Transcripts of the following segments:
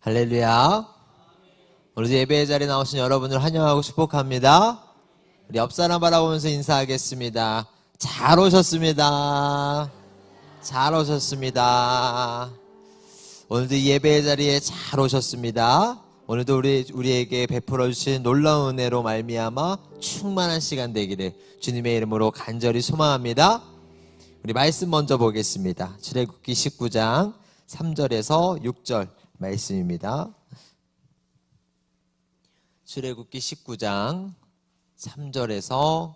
할렐루야. 오늘도 예배의 자리에 나오신 여러분을 환영하고 축복합니다. 우리 옆사람 바라보면서 인사하겠습니다. 잘 오셨습니다. 잘 오셨습니다. 오늘도 예배의 자리에 잘 오셨습니다. 오늘도 우리에게 베풀어 주신 놀라운 은혜로 말미암아 충만한 시간 되기를 주님의 이름으로 간절히 소망합니다. 우리 말씀 먼저 보겠습니다. 출애굽기 19장 3절에서 6절 말씀입니다. 출애굽기 19장 3절에서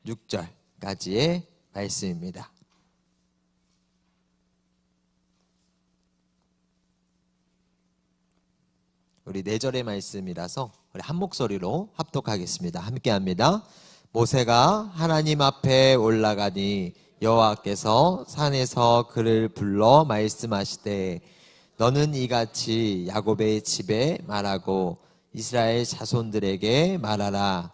6절까지의 말씀입니다. 우리 4절의 말씀이라서 우리 한 목소리로 합독하겠습니다. 함께합니다. 모세가 하나님 앞에 올라가니 여호와께서 산에서 그를 불러 말씀하시되 너는 이같이 야곱의 집에 말하고 이스라엘 자손들에게 말하라.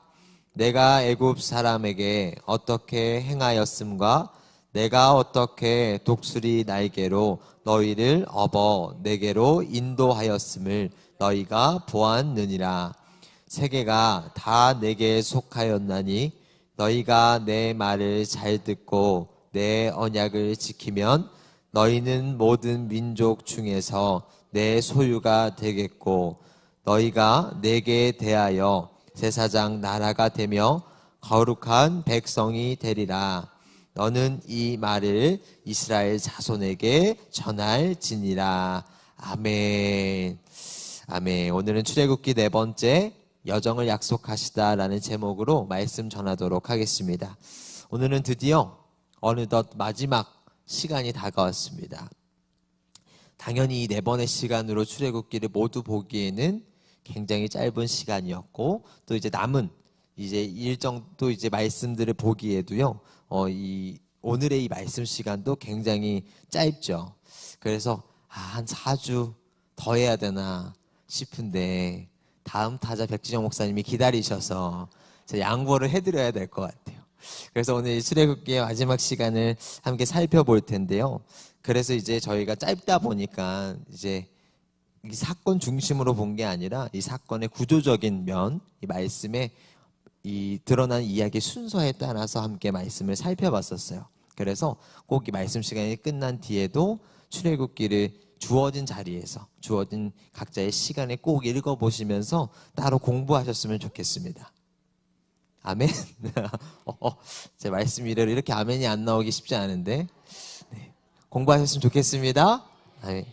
내가 애굽 사람에게 어떻게 행하였음과 내가 어떻게 독수리 날개로 너희를 업어 내게로 인도하였음을 너희가 보았느니라. 세계가 다 내게 속하였나니 너희가 내 말을 잘 듣고 내 언약을 지키면 너희는 모든 민족 중에서 내 소유가 되겠고 너희가 내게 대하여 제사장 나라가 되며 거룩한 백성이 되리라. 너는 이 말을 이스라엘 자손에게 전할지니라. 아멘. 아멘. 오늘은 출애굽기 4번째 여정을 약속하시다라는 제목으로 말씀 전하도록 하겠습니다. 오늘은 드디어 어느덧 마지막 시간이 다가왔습니다. 당연히 이 4번의 시간으로 출애굽기를 모두 보기에는 굉장히 짧은 시간이었고 또 이제 남은 이제 일정도 이제 말씀들을 보기에도요. 오늘의 이 말씀 시간도 굉장히 짧죠. 그래서 한 4주 더 해야 되나 싶은데 다음 타자 백지정 목사님이 기다리셔서 제가 양보를 해드려야 될 것 같아요. 그래서 오늘 출애굽기의 마지막 시간을 함께 살펴볼 텐데요. 그래서 이제 저희가 짧다 보니까 이제 이 사건 중심으로 본 게 아니라 이 사건의 구조적인 면, 이 말씀에 이 드러난 이야기 순서에 따라서 함께 말씀을 살펴봤었어요. 그래서 꼭 이 말씀 시간이 끝난 뒤에도 출애굽기를 주어진 자리에서 주어진 각자의 시간에 꼭 읽어보시면서 따로 공부하셨으면 좋겠습니다. 아멘. 제 말씀 이래로 이렇게 아멘이 안 나오기 쉽지 않은데 네. 공부하셨으면 좋겠습니다. 아멘.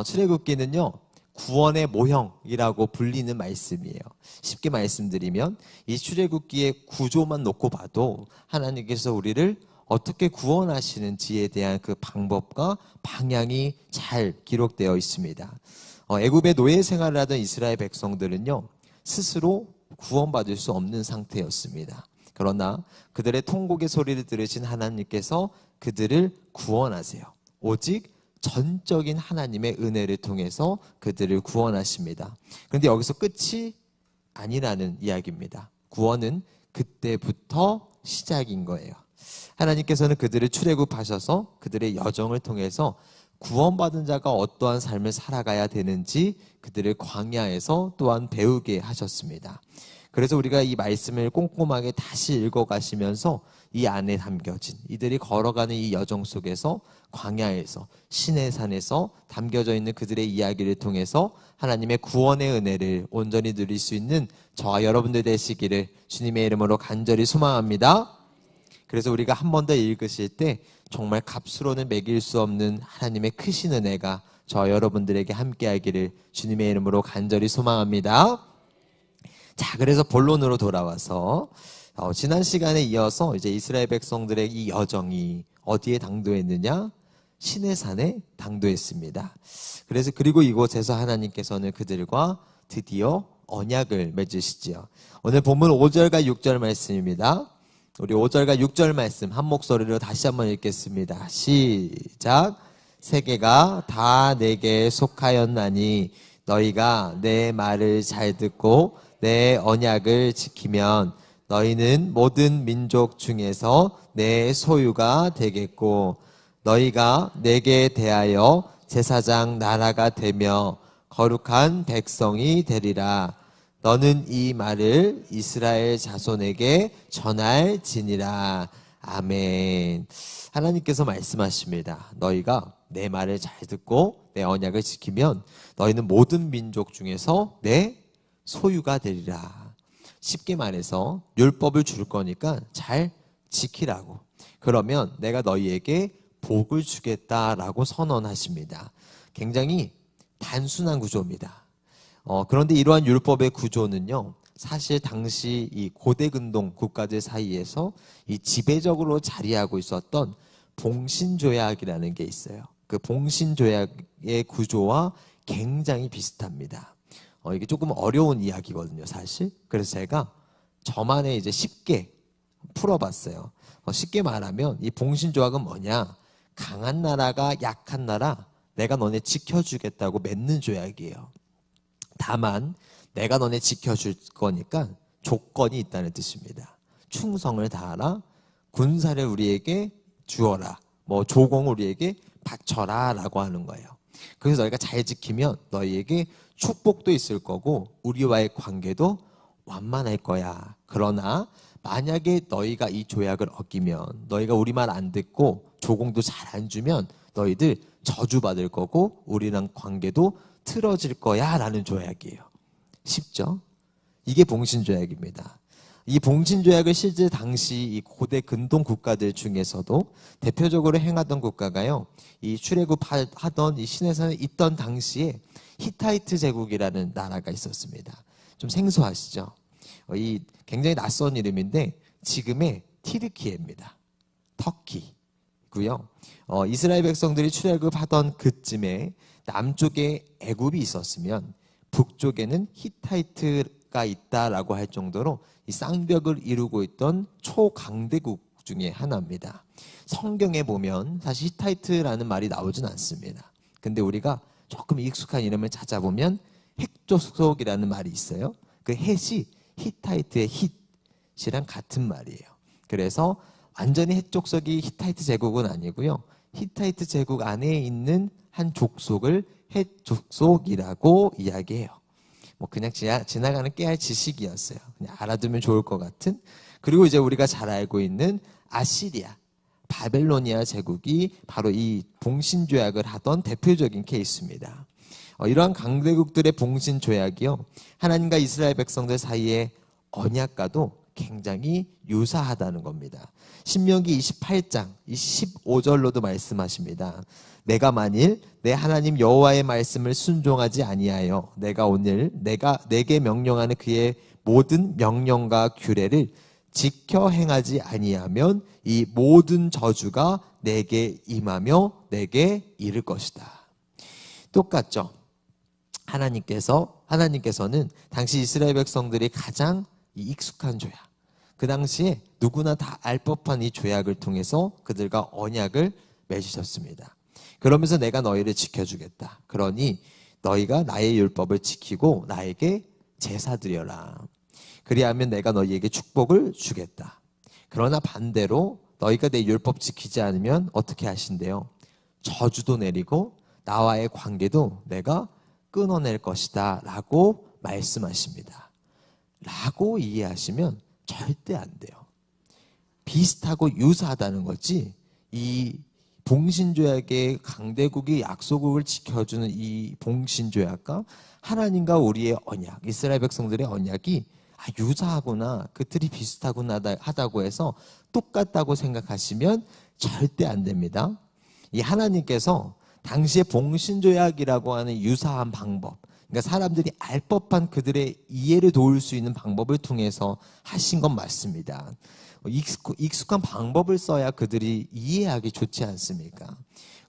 출애굽기는요 구원의 모형이라고 불리는 말씀이에요. 쉽게 말씀드리면 이 출애굽기의 구조만 놓고 봐도 하나님께서 우리를 어떻게 구원하시는지에 대한 그 방법과 방향이 잘 기록되어 있습니다. 애굽의 노예 생활을 하던 이스라엘 백성들은요 스스로 구원받을 수 없는 상태였습니다. 그러나 그들의 통곡의 소리를 들으신 하나님께서 그들을 구원하세요. 오직 전적인 하나님의 은혜를 통해서 그들을 구원하십니다. 그런데 여기서 끝이 아니라는 이야기입니다. 구원은 그때부터 시작인 거예요. 하나님께서는 그들을 출애굽하셔서 그들의 여정을 통해서 구원받은 자가 어떠한 삶을 살아가야 되는지 그들을 광야에서 또한 배우게 하셨습니다. 그래서 우리가 이 말씀을 꼼꼼하게 다시 읽어가시면서 이 안에 담겨진 이들이 걸어가는 이 여정 속에서 광야에서 시내산에서 담겨져 있는 그들의 이야기를 통해서 하나님의 구원의 은혜를 온전히 누릴 수 있는 저와 여러분들 되시기를 주님의 이름으로 간절히 소망합니다. 그래서 우리가 한 번 더 읽으실 때 정말 값으로는 매길 수 없는 하나님의 크신 은혜가 저와 여러분들에게 함께하기를 주님의 이름으로 간절히 소망합니다. 자, 그래서 본론으로 돌아와서 지난 시간에 이어서 이제 이스라엘 백성들의 이 여정이 어디에 당도했느냐? 시내산에 당도했습니다. 그래서 그리고 이곳에서 하나님께서는 그들과 드디어 언약을 맺으시지요. 오늘 본문 5절과 6절 말씀입니다. 우리 5절과 6절 말씀 한 목소리로 다시 한번 읽겠습니다. 시작. 세계가 다 내게 속하였나니 너희가 내 말을 잘 듣고 내 언약을 지키면 너희는 모든 민족 중에서 내 소유가 되겠고 너희가 내게 대하여 제사장 나라가 되며 거룩한 백성이 되리라. 너는 이 말을 이스라엘 자손에게 전할지니라. 아멘. 하나님께서 말씀하십니다. 너희가 내 말을 잘 듣고 내 언약을 지키면 너희는 모든 민족 중에서 내 소유가 되리라. 쉽게 말해서 율법을 줄 거니까 잘 지키라고. 그러면 내가 너희에게 복을 주겠다라고 선언하십니다. 굉장히 단순한 구조입니다. 그런데 이러한 율법의 구조는요, 사실 당시 이 고대 근동 국가들 사이에서 이 지배적으로 자리하고 있었던 봉신조약이라는 게 있어요. 그 봉신조약의 구조와 굉장히 비슷합니다. 이게 조금 어려운 이야기거든요, 사실. 그래서 제가 저만의 이제 쉽게 풀어봤어요. 쉽게 말하면 이 봉신조약은 뭐냐? 강한 나라가 약한 나라, 내가 너네 지켜주겠다고 맺는 조약이에요. 다만 내가 너네 지켜줄 거니까 조건이 있다는 뜻입니다. 충성을 다하라, 군사를 우리에게 주어라, 뭐 조공을 우리에게 바쳐라 라고 하는 거예요. 그래서 너희가 잘 지키면 너희에게 축복도 있을 거고 우리와의 관계도 완만할 거야. 그러나 만약에 너희가 이 조약을 어기면, 너희가 우리 말 안 듣고 조공도 잘 안 주면 너희들 저주받을 거고 우리랑 관계도 틀어질 거야 라는 조약이에요. 쉽죠? 이게 봉신조약입니다. 이 봉신조약을 실제 당시 이 고대 근동 국가들 중에서도 대표적으로 행하던 국가가요, 이 출애굽하던 이 시내산에 있던 당시에 히타이트 제국이라는 나라가 있었습니다. 좀 생소하시죠? 이 굉장히 낯선 이름인데 지금의 티르키예입니다. 터키고요. 이스라엘 백성들이 출애굽하던 그쯤에 남쪽에 애굽이 있었으면 북쪽에는 히타이트가 있다라고 할 정도로 이 쌍벽을 이루고 있던 초강대국 중에 하나입니다. 성경에 보면 사실 히타이트라는 말이 나오진 않습니다. 근데 우리가 조금 익숙한 이름을 찾아보면 핵족속이라는 말이 있어요. 그 헷이 히타이트의 힛이랑 같은 말이에요. 그래서 완전히 핵족속이 히타이트 제국은 아니고요. 히타이트 제국 안에 있는 한 족속을 헷족속이라고 이야기해요. 뭐 그냥 지나가는 깨알 지식이었어요. 그냥 알아두면 좋을 것 같은. 그리고 이제 우리가 잘 알고 있는 아시리아, 바벨로니아 제국이 바로 이 봉신조약을 하던 대표적인 케이스입니다. 이러한 강대국들의 봉신조약이요, 하나님과 이스라엘 백성들 사이의 언약과도 굉장히 유사하다는 겁니다. 신명기 28장 15절로도 말씀하십니다. 내가 만일 내 하나님 여호와의 말씀을 순종하지 아니하여 내가 내게 명령하는 그의 모든 명령과 규례를 지켜 행하지 아니하면 이 모든 저주가 내게 임하며 내게 이를 것이다. 똑같죠? 하나님께서는 당시 이스라엘 백성들이 가장 익숙한 조약, 그 당시에 누구나 다 알 법한 이 조약을 통해서 그들과 언약을 맺으셨습니다. 그러면서 내가 너희를 지켜주겠다. 그러니 너희가 나의 율법을 지키고 나에게 제사 드려라. 그리하면 내가 너희에게 축복을 주겠다. 그러나 반대로 너희가 내 율법 지키지 않으면 어떻게 하신대요? 저주도 내리고 나와의 관계도 내가 끊어낼 것이다 라고 말씀하십니다. 라고 이해하시면 절대 안 돼요. 비슷하고 유사하다는 거지, 이 봉신조약의 강대국이 약소국을 지켜주는 이 봉신조약과 하나님과 우리의 언약, 이스라엘 백성들의 언약이 유사하구나, 그 틀이 비슷하구나 하다고 해서 똑같다고 생각하시면 절대 안 됩니다. 이 하나님께서 당시에 봉신조약이라고 하는 유사한 방법, 그러니까 사람들이 알 법한 그들의 이해를 도울 수 있는 방법을 통해서 하신 건 맞습니다. 익숙한 방법을 써야 그들이 이해하기 좋지 않습니까?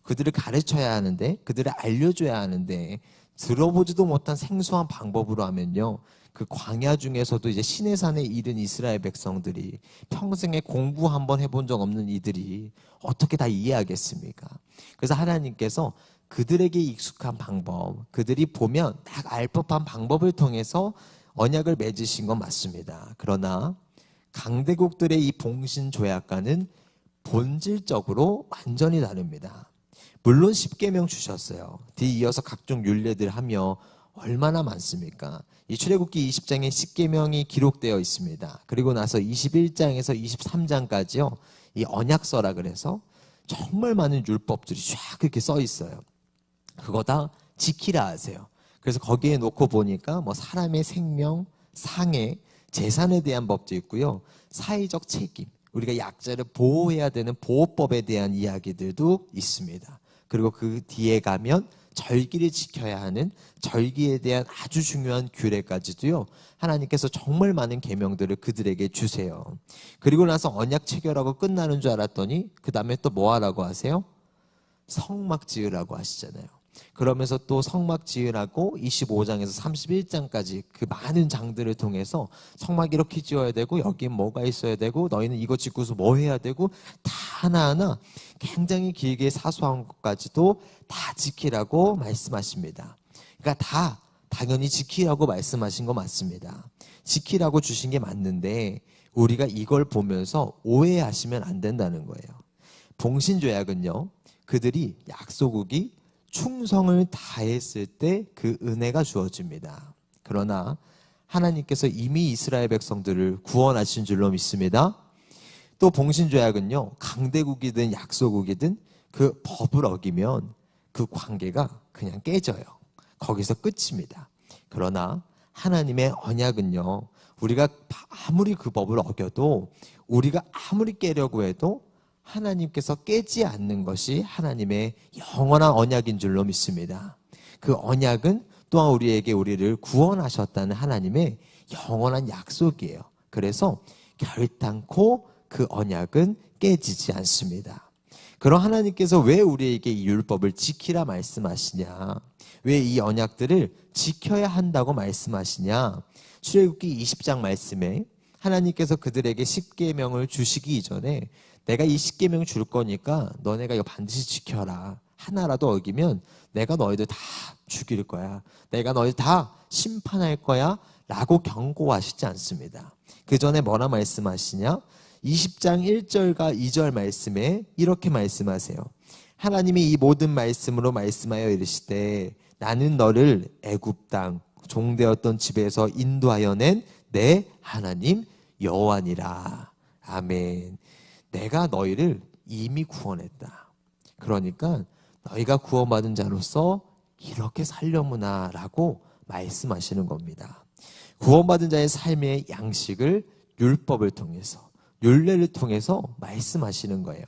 그들을 가르쳐야 하는데, 그들을 알려줘야 하는데 들어보지도 못한 생소한 방법으로 하면요, 그 광야 중에서도 이제 시내산에 이른 이스라엘 백성들이, 평생에 공부 한번 해본 적 없는 이들이 어떻게 다 이해하겠습니까? 그래서 하나님께서 그들에게 익숙한 방법, 그들이 보면 딱 알 법한 방법을 통해서 언약을 맺으신 건 맞습니다. 그러나 강대국들의 이 봉신조약과는 본질적으로 완전히 다릅니다. 물론 십계명 주셨어요. 뒤이어서 각종 율례들 하며 얼마나 많습니까? 이 출애굽기 20장에 십계명이 기록되어 있습니다. 그리고 나서 21장에서 23장까지요. 이 언약서라 그래서 정말 많은 율법들이 쫙 이렇게 써 있어요. 그거 다 지키라 하세요. 그래서 거기에 놓고 보니까 뭐 사람의 생명, 상해, 재산에 대한 법도 있고요. 사회적 책임, 우리가 약자를 보호해야 되는 보호법에 대한 이야기들도 있습니다. 그리고 그 뒤에 가면 절기를 지켜야 하는 절기에 대한 아주 중요한 규례까지도요. 하나님께서 정말 많은 계명들을 그들에게 주세요. 그리고 나서 언약 체결하고 끝나는 줄 알았더니 그 다음에 또 뭐 하라고 하세요? 성막 지으라고 하시잖아요. 그러면서 또 성막 지으라고 25장에서 31장까지 그 많은 장들을 통해서 성막 이렇게 지어야 되고 여기에 뭐가 있어야 되고 너희는 이거 짓고서 뭐 해야 되고 다 하나하나 굉장히 길게 사소한 것까지도 다 지키라고 말씀하십니다. 그러니까 다 당연히 지키라고 말씀하신 거 맞습니다. 지키라고 주신 게 맞는데 우리가 이걸 보면서 오해하시면 안 된다는 거예요. 봉신죄약은요, 그들이 약소국이 충성을 다했을 때 그 은혜가 주어집니다. 그러나 하나님께서 이미 이스라엘 백성들을 구원하신 줄로 믿습니다. 또 봉신죄약은요, 강대국이든 약소국이든 그 법을 어기면 그 관계가 그냥 깨져요. 거기서 끝입니다. 그러나 하나님의 언약은요, 우리가 아무리 그 법을 어겨도 우리가 아무리 깨려고 해도 하나님께서 깨지 않는 것이 하나님의 영원한 언약인 줄로 믿습니다. 그 언약은 또한 우리에게 우리를 구원하셨다는 하나님의 영원한 약속이에요. 그래서 결단코 그 언약은 깨지지 않습니다. 그럼 하나님께서 왜 우리에게 이 율법을 지키라 말씀하시냐? 왜 이 언약들을 지켜야 한다고 말씀하시냐? 출애굽기 20장 말씀에 하나님께서 그들에게 십계명을 주시기 이전에 내가 이 십계명 줄 거니까 너네가 이거 반드시 지켜라. 하나라도 어기면 내가 너희들 다 죽일 거야. 내가 너희들 다 심판할 거야. 라고 경고하시지 않습니다. 그 전에 뭐라 말씀하시냐? 20장 1절과 2절 말씀에 이렇게 말씀하세요. 하나님이 이 모든 말씀으로 말씀하여 이르시되 나는 너를 애굽 땅 종되었던 집에서 인도하여 낸 내 하나님 여호와니라. 아멘. 내가 너희를 이미 구원했다. 그러니까 너희가 구원받은 자로서 이렇게 살려무나 라고 말씀하시는 겁니다. 구원받은 자의 삶의 양식을 율법을 통해서, 율례를 통해서 말씀하시는 거예요.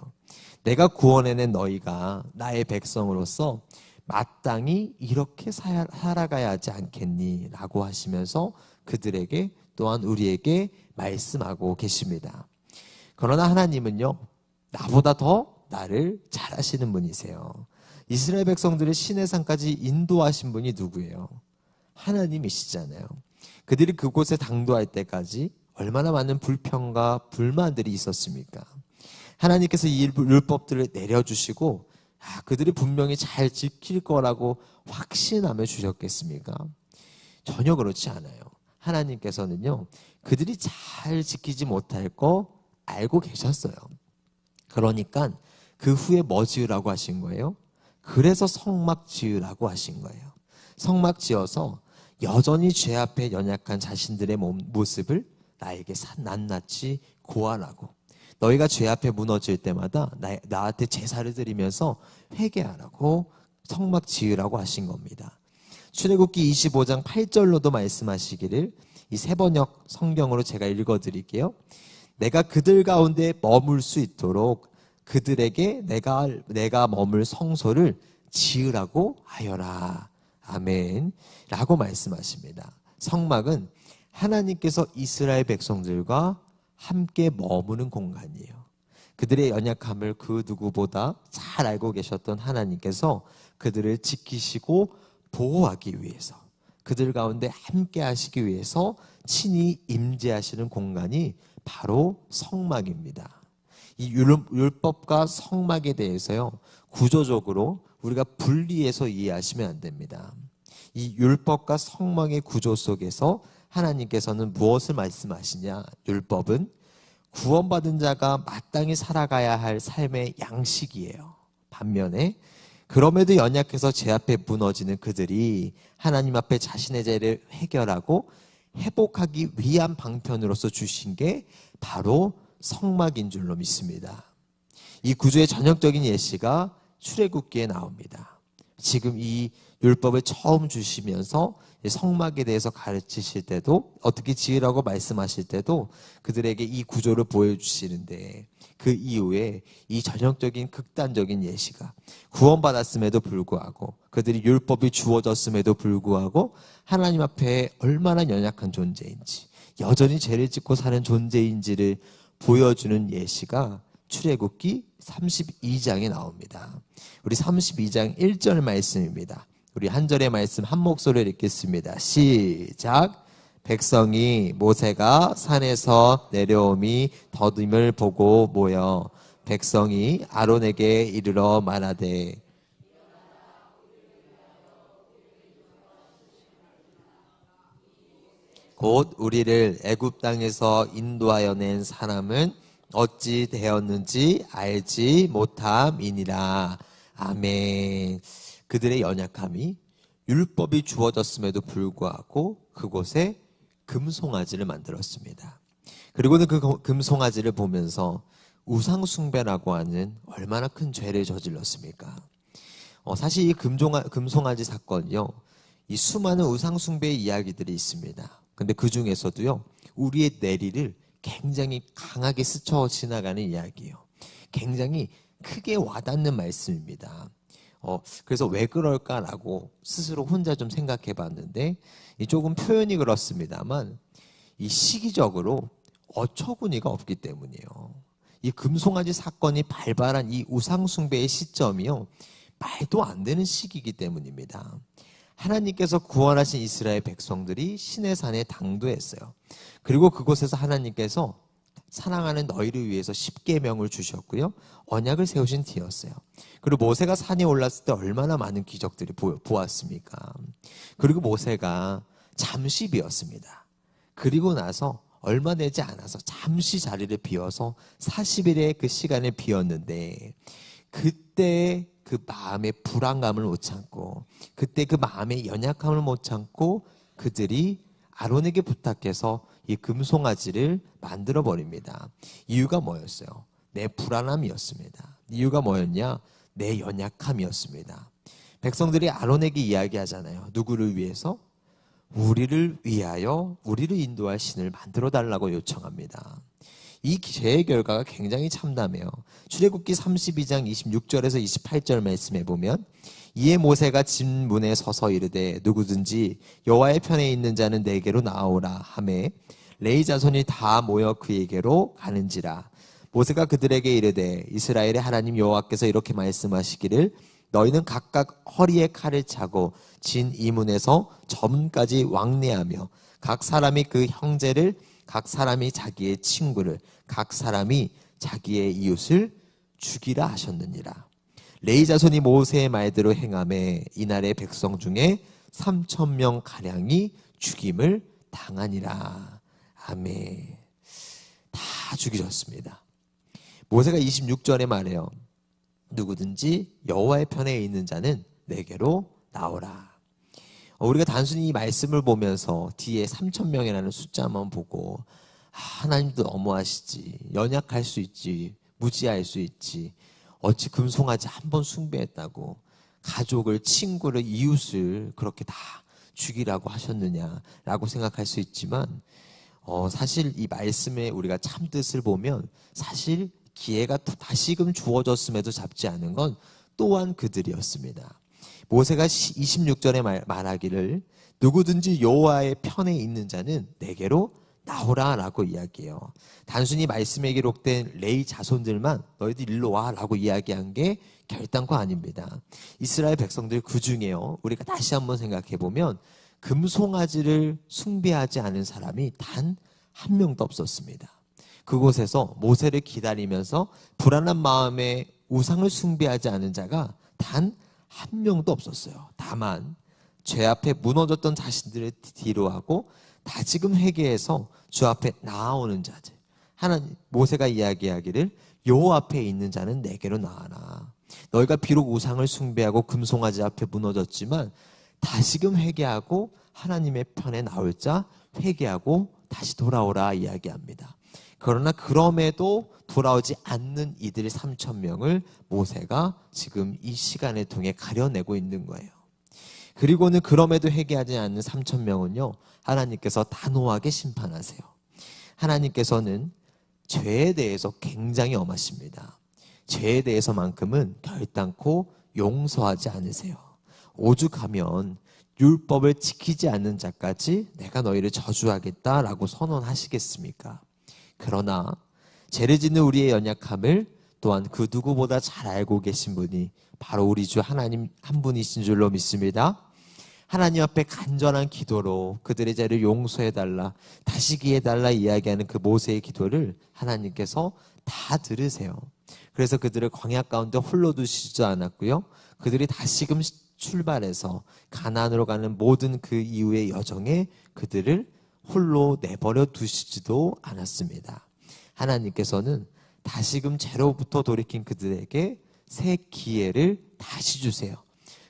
내가 구원해낸 너희가 나의 백성으로서 마땅히 이렇게 살아가야 하지 않겠니? 라고 하시면서 그들에게 또한 우리에게 말씀하고 계십니다. 그러나 하나님은요, 나보다 더 나를 잘 아시는 분이세요. 이스라엘 백성들을 시내산까지 인도하신 분이 누구예요? 하나님이시잖아요. 그들이 그곳에 당도할 때까지 얼마나 많은 불평과 불만들이 있었습니까? 하나님께서 이 율법들을 내려주시고 그들이 분명히 잘 지킬 거라고 확신하며 주셨겠습니까? 전혀 그렇지 않아요. 하나님께서는요, 그들이 잘 지키지 못할 거 알고 계셨어요. 그러니까 그 후에 뭐 지으라고 하신 거예요? 그래서 성막 지으라고 하신 거예요. 성막 지어서 여전히 죄 앞에 연약한 자신들의 모습을 나에게 낱낱이 고하라고. 너희가 죄 앞에 무너질 때마다 나한테 제사를 드리면서 회개하라고 성막 지으라고 하신 겁니다. 출애굽기 25장 8절로도 말씀하시기를 이 세번역 성경으로 제가 읽어드릴게요. 내가 그들 가운데 머물 수 있도록 그들에게 내가 머물 성소를 지으라고 하여라. 아멘. 라고 말씀하십니다. 성막은 하나님께서 이스라엘 백성들과 함께 머무는 공간이에요. 그들의 연약함을 그 누구보다 잘 알고 계셨던 하나님께서 그들을 지키시고 보호하기 위해서, 그들 가운데 함께 하시기 위해서 친히 임재하시는 공간이 바로 성막입니다. 이 율법과 성막에 대해서요, 구조적으로 우리가 분리해서 이해하시면 안 됩니다. 이 율법과 성막의 구조 속에서 하나님께서는 무엇을 말씀하시냐? 율법은 구원받은 자가 마땅히 살아가야 할 삶의 양식이에요. 반면에 그럼에도 연약해서 제 앞에 무너지는 그들이 하나님 앞에 자신의 죄를 해결하고 회복하기 위한 방편으로서 주신 게 바로 성막인 줄로 믿습니다. 이 구조의 전형적인 예시가 출애굽기에 나옵니다. 지금 이 율법을 처음 주시면서 성막에 대해서 가르치실 때도, 어떻게 지으라고 말씀하실 때도 그들에게 이 구조를 보여주시는데, 그 이후에 이 전형적인 극단적인 예시가 구원받았음에도 불구하고, 그들이 율법이 주어졌음에도 불구하고 하나님 앞에 얼마나 연약한 존재인지, 여전히 죄를 짓고 사는 존재인지를 보여주는 예시가 출애굽기 32장에 나옵니다. 우리 32장 1절 말씀입니다. 우리 한 절의 말씀 한 목소리로 읽겠습니다. 시작. 백성이 모세가 산에서 내려옴이 더딤을 보고 모여 백성이 아론에게 이르러 말하되, 곧 우리를 애굽 땅에서 인도하여 낸 사람은 어찌 되었는지 알지 못함이니라. 아멘. 그들의 연약함이 율법이 주어졌음에도 불구하고 그곳에 금송아지를 만들었습니다. 그리고는 그 금송아지를 보면서 우상숭배라고 하는 얼마나 큰 죄를 저질렀습니까? 사실 이 금송아지 사건이요, 이 수많은 우상숭배의 이야기들이 있습니다. 근데 그 중에서도요, 우리의 내리를 굉장히 강하게 스쳐 지나가는 이야기예요. 굉장히 크게 와닿는 말씀입니다. 그래서 왜 그럴까라고 스스로 혼자 좀 생각해 봤는데, 조금 표현이 그렇습니다만 이 시기적으로 어처구니가 없기 때문이에요. 이 금송아지 사건이 발발한 이 우상숭배의 시점이요, 말도 안 되는 시기이기 때문입니다. 하나님께서 구원하신 이스라엘 백성들이 시내산에 당도했어요. 그리고 그곳에서 하나님께서 사랑하는 너희를 위해서 십계명을 주셨고요, 언약을 세우신 뒤였어요. 그리고 모세가 산에 올랐을 때 얼마나 많은 기적들이 보았습니까? 그리고 모세가 잠시 비었습니다. 그리고 나서 얼마 되지 않아서 잠시 자리를 비워서 40일의 그 시간을 비웠는데, 그때 그 마음의 불안감을 못 참고, 그때 그 마음의 연약함을 못 참고 그들이 아론에게 부탁해서 이 금송아지를 만들어 버립니다. 이유가 뭐였어요? 내 불안함이었습니다. 이유가 뭐였냐? 내 연약함이었습니다. 백성들이 아론에게 이야기하잖아요. 누구를 위해서? 우리를 위하여 우리를 인도할 신을 만들어 달라고 요청합니다. 이 죄의 결과가 굉장히 참담해요. 출애굽기 32장 26절에서 28절 말씀에 보면, 이에 모세가 진 문에 서서 이르되 누구든지 여호와의 편에 있는 자는 내게로 나오라 하매 레위 자손이 다 모여 그에게로 가는지라. 모세가 그들에게 이르되 이스라엘의 하나님 여호와께서 이렇게 말씀하시기를 너희는 각각 허리에 칼을 차고 진 이문에서 저문까지 왕래하며 각 사람이 그 형제를, 각 사람이 자기의 친구를, 각 사람이 자기의 이웃을 죽이라 하셨느니라. 레위 자손이 모세의 말대로 행하매 이날의 백성 중에 3,000명 가량이 죽임을 당하니라. 아멘. 다 죽이셨습니다. 모세가 26절에 말해요. 누구든지 여호와의 편에 있는 자는 내게로 나오라. 우리가 단순히 이 말씀을 보면서 뒤에 3,000명이라는 숫자만 보고 하나님도 너무하시지, 연약할 수 있지, 무지할 수 있지, 어찌 금송아지 한 번 숭배했다고 가족을, 친구를, 이웃을 그렇게 다 죽이라고 하셨느냐라고 생각할 수 있지만, 사실 이 말씀에 우리가 참뜻을 보면 사실 기회가 다시금 주어졌음에도 잡지 않은 건 또한 그들이었습니다. 모세가 26절에 말하기를 누구든지 여호와의 편에 있는 자는 내게로 나오라라고 이야기해요. 단순히 말씀에 기록된 레위 자손들만 너희들 일로 와라고 이야기한 게 결단코 아닙니다. 이스라엘 백성들 그 중에요, 우리가 다시 한번 생각해 보면 금송아지를 숭배하지 않은 사람이 단 한 명도 없었습니다. 그곳에서 모세를 기다리면서 불안한 마음에 우상을 숭배하지 않은 자가 단 한 명도 없었어요. 다만 죄 앞에 무너졌던 자신들을 뒤로하고 다지금 회개해서 주 앞에 나아오는 자들, 하나님, 모세가 이야기하기를 여호와 앞에 있는 자는 내게로 나와라. 너희가 비록 우상을 숭배하고 금송아지 앞에 무너졌지만 다시금 회개하고 하나님의 편에 나올 자 회개하고 다시 돌아오라 이야기합니다. 그러나 그럼에도 돌아오지 않는 이들 3,000명을 모세가 지금 이 시간을 통해 가려내고 있는 거예요. 그리고는 그럼에도 회개하지 않는 3,000명은요, 하나님께서 단호하게 심판하세요. 하나님께서는 죄에 대해서 굉장히 엄하십니다. 죄에 대해서만큼은 결단코 용서하지 않으세요. 오죽하면 율법을 지키지 않는 자까지 내가 너희를 저주하겠다라고 선언하시겠습니까? 그러나 죄를 짓는 우리의 연약함을 또한 그 누구보다 잘 알고 계신 분이 바로 우리 주 하나님 한 분이신 줄로 믿습니다. 하나님 앞에 간절한 기도로 그들의 죄를 용서해달라, 다시게 해달라 이야기하는 그 모세의 기도를 하나님께서 다 들으세요. 그래서 그들을 광야 가운데 홀로 두시지도 않았고요, 그들이 다시금 출발해서 가나안으로 가는 모든 그 이후의 여정에 그들을 홀로 내버려 두시지도 않았습니다. 하나님께서는 다시금 죄로부터 돌이킨 그들에게 새 기회를 다시 주세요.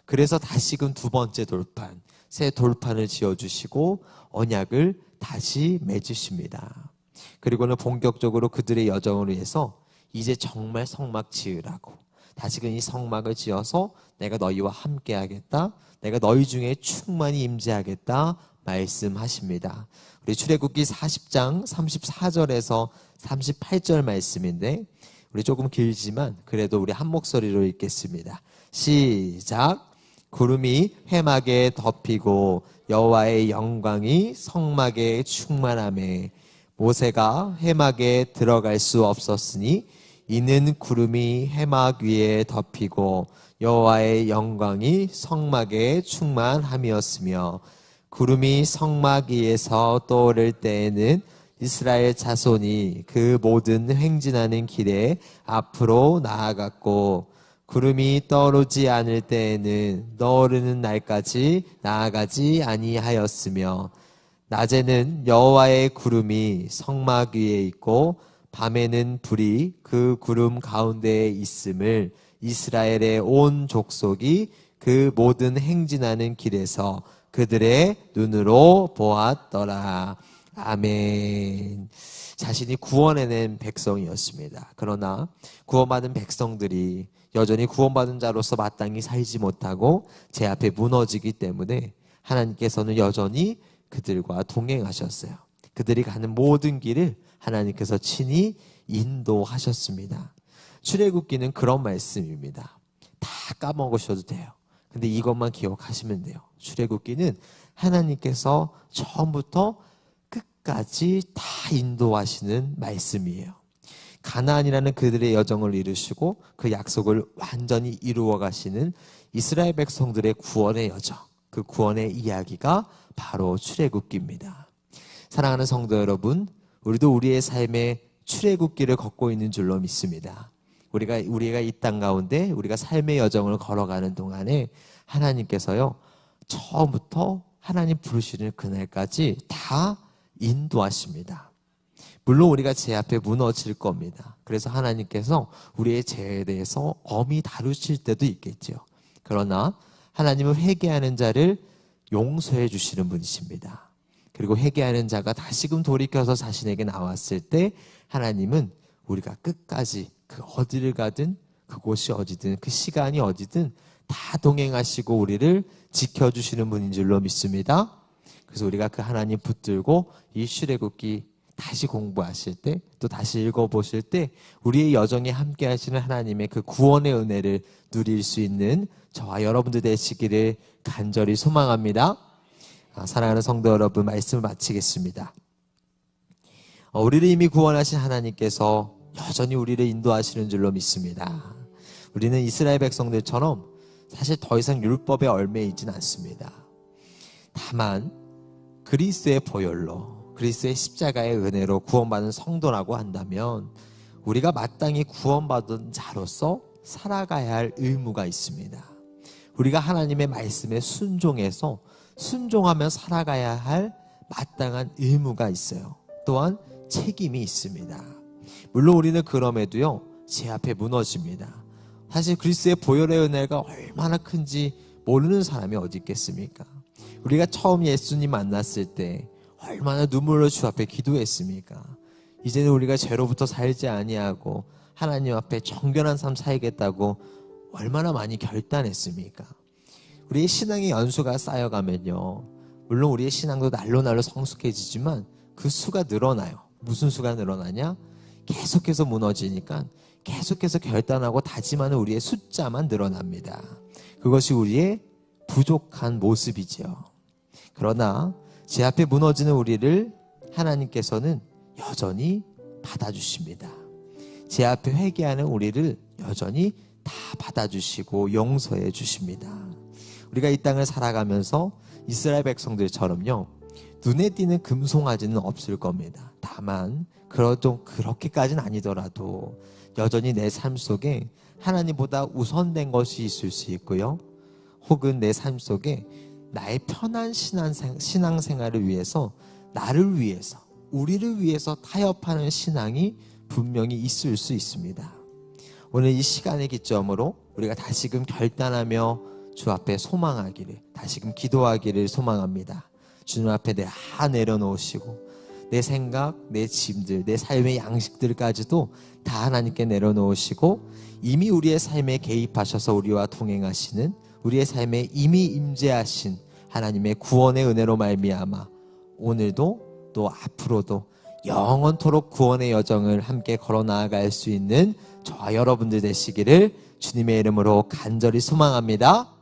그래서 다시금 두 번째 돌판, 새 돌판을 지어주시고 언약을 다시 맺으십니다. 그리고는 본격적으로 그들의 여정을 위해서 이제 정말 성막 지으라고, 다시금 이 성막을 지어서 내가 너희와 함께 하겠다, 내가 너희 중에 충만히 임재하겠다 말씀하십니다. 우리 출애굽기 40장 34절에서 38절 말씀인데, 우리 조금 길지만 그래도 우리 한 목소리로 읽겠습니다. 시작. 구름이 회막에 덮이고 여호와의 영광이 성막에 충만하매 모세가 회막에 들어갈 수 없었으니 이는 구름이 회막 위에 덮이고 여호와의 영광이 성막에 충만함이었으며, 구름이 성막 위에서 떠오를 때에는 이스라엘 자손이 그 모든 행진하는 길에 앞으로 나아갔고, 구름이 떠오르지 않을 때에는 떠오르는 날까지 나아가지 아니하였으며, 낮에는 여호와의 구름이 성막 위에 있고 밤에는 불이 그 구름 가운데에 있음을 이스라엘의 온 족속이 그 모든 행진하는 길에서 그들의 눈으로 보았더라. 아멘. 자신이 구원해낸 백성이었습니다. 그러나 구원받은 백성들이 여전히 구원받은 자로서 마땅히 살지 못하고 제 앞에 무너지기 때문에 하나님께서는 여전히 그들과 동행하셨어요. 그들이 가는 모든 길을 하나님께서 친히 인도하셨습니다. 출애굽기는 그런 말씀입니다. 다 까먹으셔도 돼요. 근데 이것만 기억하시면 돼요. 출애굽기는 하나님께서 처음부터 끝까지 다 인도하시는 말씀이에요. 가나안이라는 그들의 여정을 이루시고 그 약속을 완전히 이루어 가시는 이스라엘 백성들의 구원의 여정, 그 구원의 이야기가 바로 출애굽기입니다. 사랑하는 성도 여러분, 우리도 우리의 삶에 출애굽기를 걷고 있는 줄로 믿습니다. 우리가 이 땅 가운데 우리가 삶의 여정을 걸어가는 동안에 하나님께서요, 처음부터 하나님 부르시는 그날까지 다 인도하십니다. 물론 우리가 제 앞에 무너질 겁니다. 그래서 하나님께서 우리의 죄에 대해서 엄히 다루실 때도 있겠죠. 그러나 하나님은 회개하는 자를 용서해 주시는 분이십니다. 그리고 회개하는 자가 다시금 돌이켜서 자신에게 나왔을 때 하나님은 우리가 끝까지 그 어디를 가든 그곳이 어디든 그 시간이 어디든 다 동행하시고 우리를 지켜주시는 분인 줄로 믿습니다. 그래서 우리가 그 하나님 붙들고 이 출애굽기 다시 공부하실 때, 또 다시 읽어보실 때 우리의 여정에 함께 하시는 하나님의 그 구원의 은혜를 누릴 수 있는 저와 여러분들 되시기를 간절히 소망합니다. 사랑하는 성도 여러분, 말씀을 마치겠습니다. 우리를 이미 구원하신 하나님께서 여전히 우리를 인도하시는 줄로 믿습니다. 우리는 이스라엘 백성들처럼 사실 더 이상 율법에 얽매이진 않습니다. 다만 그리스도의 보혈로, 그리스도의 십자가의 은혜로 구원받은 성도라고 한다면 우리가 마땅히 구원받은 자로서 살아가야 할 의무가 있습니다. 우리가 하나님의 말씀에 순종하며 살아가야 할 마땅한 의무가 있어요. 또한 책임이 있습니다. 물론 우리는 그럼에도요, 제 앞에 무너집니다. 사실 그리스도의 보혈의 은혜가 얼마나 큰지 모르는 사람이 어디 있겠습니까? 우리가 처음 예수님 만났을 때 얼마나 눈물로 주 앞에 기도했습니까? 이제는 우리가 죄로부터 살지 아니하고 하나님 앞에 정결한 삶 살겠다고 얼마나 많이 결단했습니까? 우리의 신앙의 연수가 쌓여가면요, 물론 우리의 신앙도 날로 성숙해지지만 그 수가 늘어나요. 무슨 수가 늘어나냐? 계속해서 무너지니까 계속해서 결단하고 다짐하는 우리의 숫자만 늘어납니다. 그것이 우리의 부족한 모습이죠. 그러나 제 앞에 무너지는 우리를 하나님께서는 여전히 받아주십니다. 제 앞에 회개하는 우리를 여전히 다 받아주시고 용서해 주십니다. 우리가 이 땅을 살아가면서 이스라엘 백성들처럼요, 눈에 띄는 금송아지는 없을 겁니다. 다만 그렇게까지는 아니더라도 여전히 내 삶 속에 하나님보다 우선된 것이 있을 수 있고요, 혹은 내 삶 속에 나의 편한 신앙생활을 위해서, 나를 위해서, 우리를 위해서 타협하는 신앙이 분명히 있을 수 있습니다. 오늘 이 시간의 기점으로 우리가 다시금 결단하며 주 앞에 소망하기를, 다시금 기도하기를 소망합니다. 주님 앞에 다 내려놓으시고 내 생각, 내 짐들, 내 삶의 양식들까지도 다 하나님께 내려놓으시고 이미 우리의 삶에 개입하셔서 우리와 동행하시는, 우리의 삶에 이미 임재하신 하나님의 구원의 은혜로 말미암아 오늘도 또 앞으로도 영원토록 구원의 여정을 함께 걸어 나아갈 수 있는 저와 여러분들 되시기를 주님의 이름으로 간절히 소망합니다.